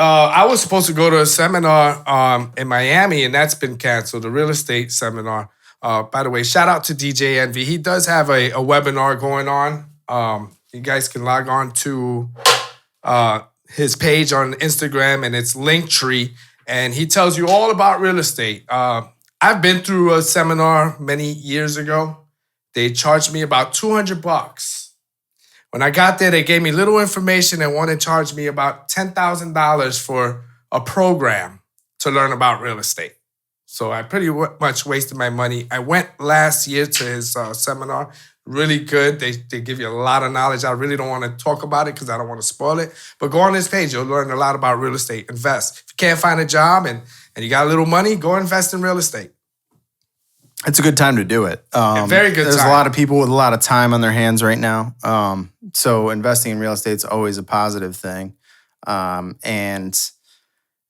I was supposed to go to a seminar in Miami, and that's been canceled, a real estate seminar. By the way, shout out to DJ Envy. He does have a webinar going on. You guys can log on to his page on Instagram, and it's Linktree, and he tells you all about real estate. I've been through a seminar many years ago. They charged me about $200. When I got there, they gave me little information and wanted to charge me about $10,000 for a program to learn about real estate. So I pretty much wasted my money. I went last year to his seminar. Really good. They give you a lot of knowledge. I really don't want to talk about it because I don't want to spoil it. But go on this page. You'll learn a lot about real estate. Invest. If you can't find a job and you got a little money, go invest in real estate. It's a good time to do it. Very good There's time. a lot of people with a lot of time on their hands right now. So investing in real estate is always a positive thing. And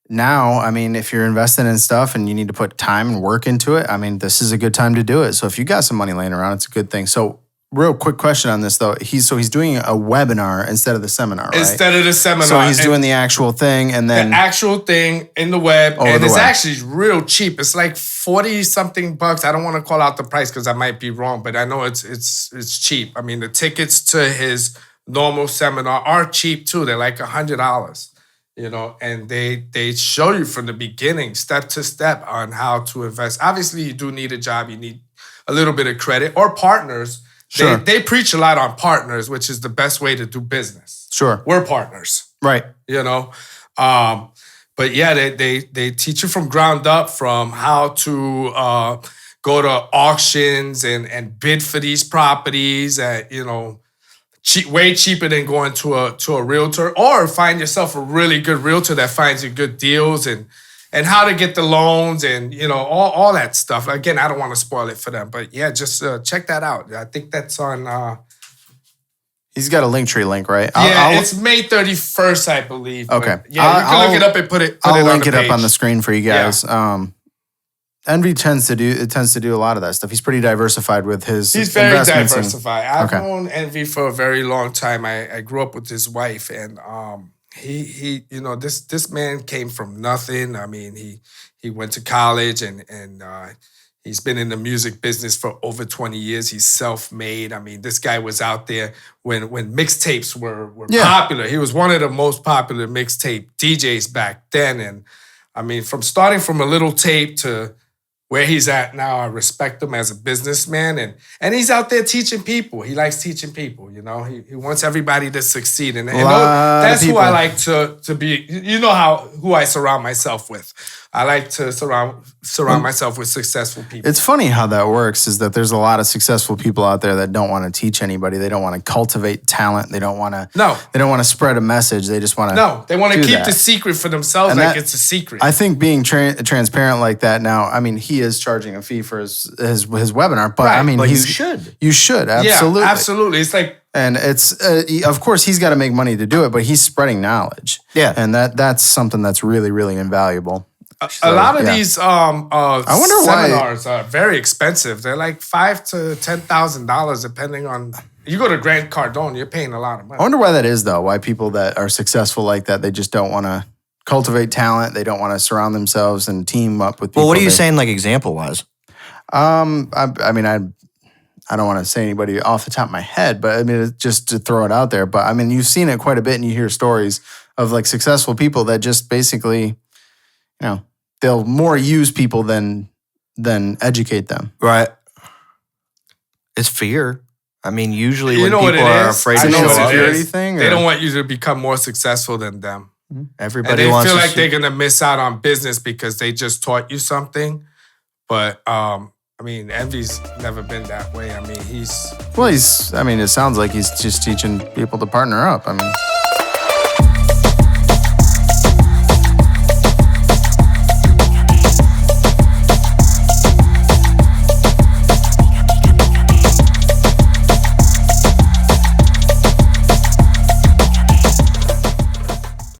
now, I mean, if you're investing in stuff and you need to put time and work into it, I mean, this is a good time to do it. So if you got some money laying around, it's a good thing. So real quick question on this though. He's doing a webinar instead of the seminar, right? Instead of the seminar. So he's doing the actual thing and then... The actual thing in the web. Over and the it's web. actually real cheap. It's like 40-something bucks. I don't want to call out the price because I might be wrong, but I know it's cheap. I mean, the tickets to his normal seminar are cheap too. They're like $100. You know, and they show you from the beginning, step to step, on how to invest. Obviously, you do need a job. You need a little bit of credit or partners. Sure. They preach a lot on partners, which is the best way to do business. Sure. We're partners. Right. You know? But yeah, they teach you from ground up, from how to go to auctions and bid for these properties at, you know, way cheaper than going to a realtor, or find yourself a really good realtor that finds you good deals and how to get the loans and, you know, all that stuff. Again, I don't want to spoil it for them, but yeah, just check that out. I think that's on... He's got a Linktree link, right? It's May 31st, I believe. Okay. Yeah, you can look it up and put it I'll on link the it up page. on the screen for you guys. Yeah. Envy tends to do a lot of that stuff. He's pretty diversified with his He's very investments diversified. I've known Envy for a very long time. I grew up with his wife, and he you know, this man came from nothing. I mean, he went to college and he's been in the music business for over 20 years. He's self-made. I mean, this guy was out there when mixtapes were popular. He was one of the most popular mixtape DJs back then. And I mean, starting from a little tape to where he's at now, I respect him as a businessman. And he's out there teaching people. He likes teaching people, you know. He wants everybody to succeed. And that's who I like to be. You know who I surround myself with. I like to surround myself with successful people. It's funny how that works, is that there's a lot of successful people out there that don't want to teach anybody. They don't want to cultivate talent. They don't want to They don't want to spread a message. They just want to they want to keep the secret for themselves, and like it's a secret. I think being transparent like that now, I mean, he is charging a fee for his webinar, but I mean, but you should. You should, absolutely. Yeah, absolutely. It's like, and it's of course he's got to make money to do it, but he's spreading knowledge. Yeah. And that's something that's really, really invaluable. A lot of these seminars are very expensive. They're like $5,000 to $10,000 depending on. You go to Grant Cardone, you're paying a lot of money. I wonder why that is, though. Why people that are successful like that, they just don't want to cultivate talent. They don't want to surround themselves and team up with people. Well, what are you saying, like example wise? I mean, I don't want to say anybody off the top of my head, but I mean, it's just to throw it out there. But I mean, you've seen it quite a bit, and you hear stories of like successful people that just basically, you know, they'll more use people than educate them. Right. It's fear. I mean, usually You when know what people it are is? afraid I to know show what up, it is. security thing, They or- don't want you to become more successful than them. everybody And they wants feel to like they're going to miss out on business because they just taught you something. But, I mean, Envy's never been that way. I mean, I mean, it sounds like he's just teaching people to partner up. I mean.